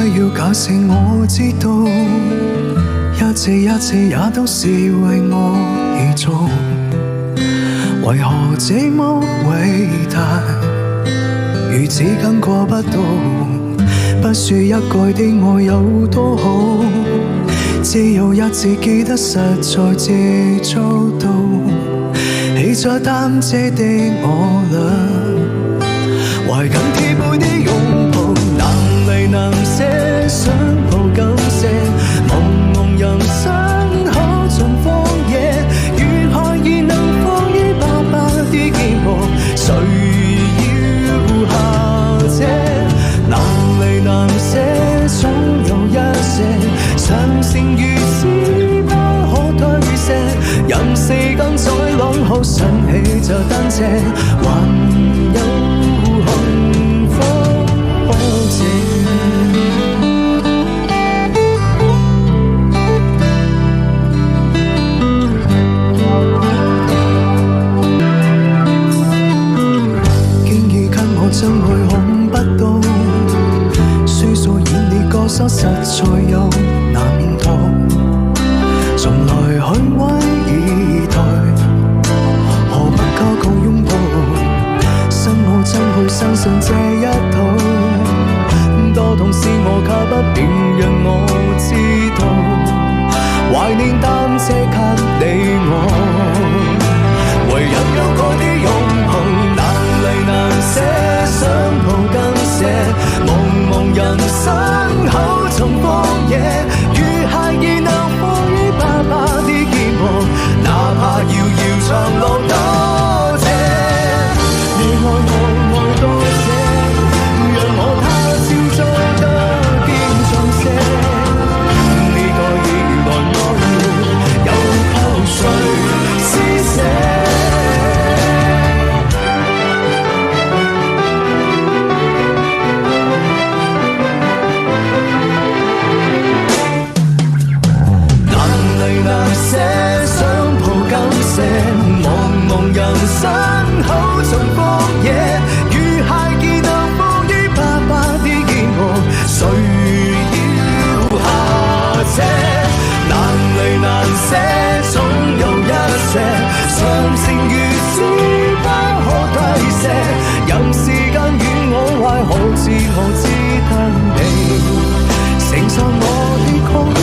要假設我知道，一切一切也都是為我而做，為何這麼偉大，如此感覺不到，不說一句的愛有多好，只有一次記得實在接觸到，起咗擔遮的我倆，懷緊貼背的擁抱，能離能捨，想抱感謝，朦朧人生可盡荒野，如何已能放於白白的肩膊，誰要下車？能離能捨，總有一些常情如此不可推卸，任時間再浪後想起這單車，還有幸福可借。經已跟我爭去控不到，輸數演烈歌手實在有難逃，從來虛偽以待，何不交個擁抱，心好爭去相信這一套，多痛使我卻不便讓我知道，懷念擔遮給你我，唯有有過的擁抱，難離難捨，想抱緊些，茫茫人生口從荒野，如孩兒能放於爸爸的肩膊，哪怕遙遙長路多謝，你愛我愛多些，讓我他朝做得堅壯些，呢個意外我要有靠誰施捨。茫茫人生口盡荒野，如孩兒能放於爸爸的肩膊，誰要下車？難離難捨，總有一些常情如此不可推卸，任時間與我壞，好似我只得你承受我的狂。